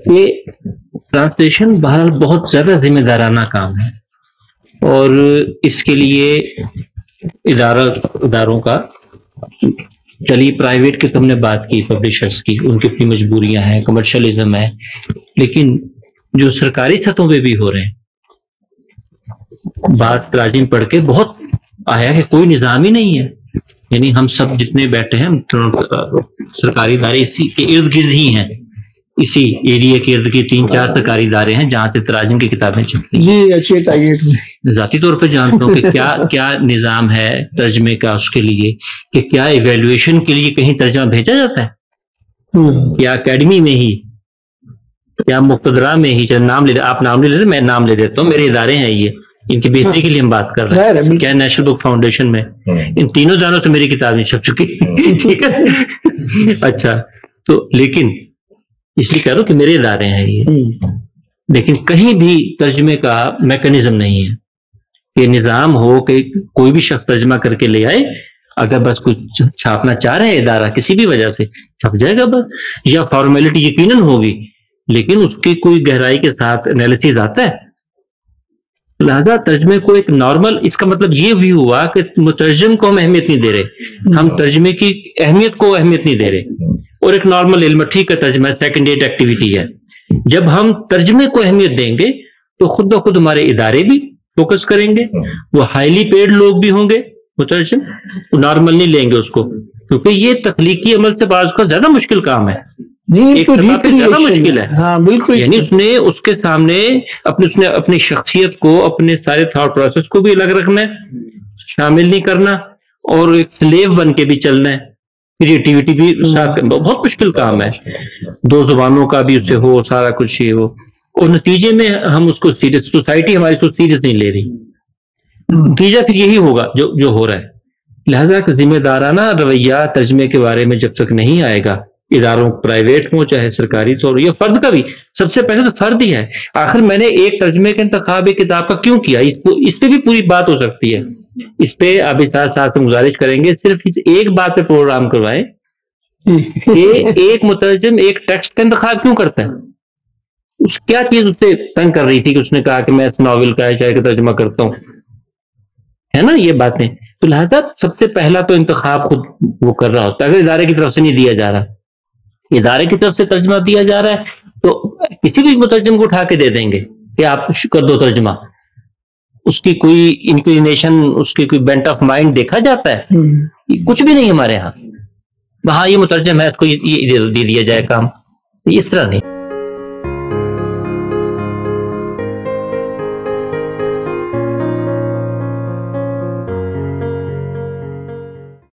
کہ ٹرانسلیشن بہرحال بہت زیادہ ذمہ دارانہ کام ہے، اور اس کے لیے اداروں کا، چلیے پرائیویٹ کی تو ہم نے بات کی، پبلشرز کی ان کی اپنی مجبوریاں ہیں، کمرشلزم ہے، لیکن جو سرکاری سطحوں پہ بھی ہو رہے ہیں، بات تراجم پڑھ کے بہت آیا کہ کوئی نظام ہی نہیں ہے، یعنی ہم سب جتنے بیٹھے ہیں سرکاری ادارے اسی کے ارد گرد ہی ہیں، اسی ایریا کے ارد کی 3-4 سرکاری ادارے ہیں جہاں سے تراجم کی کتابیں چلتی ہیں۔ یہ اچھے ٹارگیٹ میں ذاتی طور پہ جانتا ہوں کہ کیا نظام ہے ترجمے کا اس کے لیے، کہ کیا ایویلویشن کے لیے کہیں ترجمہ بھیجا جاتا ہے، یا اکیڈمی میں ہی، یا مقتدرہ میں ہی، نام لے آپ نام لے لیتے، میں نام لے دیتا ہوں، میرے ادارے ہیں یہ، ان کی بہتری کے لیے ہم بات کر رہے ہیں، کیا نیشنل بک فاؤنڈیشن میں ان تینوں اداروں سے میری کتاب نہیں چھپ چکی، ٹھیک ہے، اچھا، تو لیکن اس لیے کہہ رہا ہوں کہ میرے ادارے ہیں یہ، لیکن کہیں بھی ترجمے کا میکانزم نہیں ہے کہ نظام ہو کہ کوئی بھی شخص ترجمہ کر کے لے آئے، اگر بس کچھ چھاپنا چاہ رہے ہیں ادارہ کسی بھی وجہ سے چھپ جائے گا بس، یا فارمیلٹی یقیناً ہوگی لیکن اس کی کوئی گہرائی کے ساتھ انالیسز آتا ہے۔ لہذا ترجمے کو ایک نارمل، اس کا مطلب یہ بھی ہوا کہ مترجم کو ہم اہمیت نہیں دے رہے، ہم ترجمے کی اہمیت کو اہمیت نہیں دے رہے، اور ایک نارمل علم ٹھیک ہے ترجمہ سیکنڈ ایڈ ایکٹیویٹی ہے، جب ہم ترجمے کو اہمیت دیں گے تو خود بخود ہمارے ادارے بھی فوکس کریں گے، وہ ہائیلی پیڈ لوگ بھی ہوں گے، مترجم نارمل نہیں لیں گے اس کو، کیونکہ یہ تخلیقی عمل سے بعض کا زیادہ مشکل کام ہے، ایک سطح پہ زیادہ مشکل ہے، ہاں بالکل، یعنی اس کے سامنے اپنی شخصیت کو، اپنے سارے تھاٹ پروسیس کو بھی الگ رکھنا ہے، شامل نہیں کرنا، اور ایک سلیو بن کے بھی چلنا ہے، کریٹیوٹی بھی ساتھ، بہت مشکل کام ہے، 2 زبانوں کا بھی اسے ہو، سارا کچھ یہ ہو، اور نتیجے میں ہم اس کو سیریس، سوسائٹی ہماری کو سیریس نہیں لے رہی، نتیجہ پھر یہی ہوگا جو ہو رہا ہے۔ لہذا کہ ذمہ دارانہ رویہ ترجمے کے بارے میں جب تک نہیں آئے گا، اداروں پرائیویٹ ہوں چاہے سرکاری تو، یا فرد کا بھی، سب سے پہلے تو فرد ہی ہے، آخر میں نے ایک ترجمے کا انتخاب ایک کتاب کا کیوں کیا، اس پہ بھی پوری بات ہو سکتی ہے، اس پہ آپ ساتھ گزارش کریں گے، صرف ایک بات پہ پروگرام کروائے کہ ایک مترجم ایک ٹیکسٹ کا انتخاب کیوں کرتا ہے، اس کیا چیز اس سے تنگ کر رہی تھی کہ اس نے کہا کہ میں اس ناول کا شاعر کا ترجمہ کرتا ہوں، ہے نا یہ باتیں، تو لہذا سب سے پہلا تو انتخاب خود وہ کر رہا ہوتا ہے، اگر ادارے کی طرف سے نہیں دیا جا رہا، ادارے کی طرف سے ترجمہ دیا جا رہا ہے تو کسی بھی مترجم کو اٹھا کے دے دیں گے کہ آپ کر دو ترجمہ، اس کی کوئی انکلینیشن، اس کی کوئی بینٹ آف مائنڈ دیکھا جاتا ہے، کچھ بھی نہیں ہمارے ہاں، وہاں یہ مترجم ہے اس کو یہ دے دیا جائے کام، اس طرح نہیں۔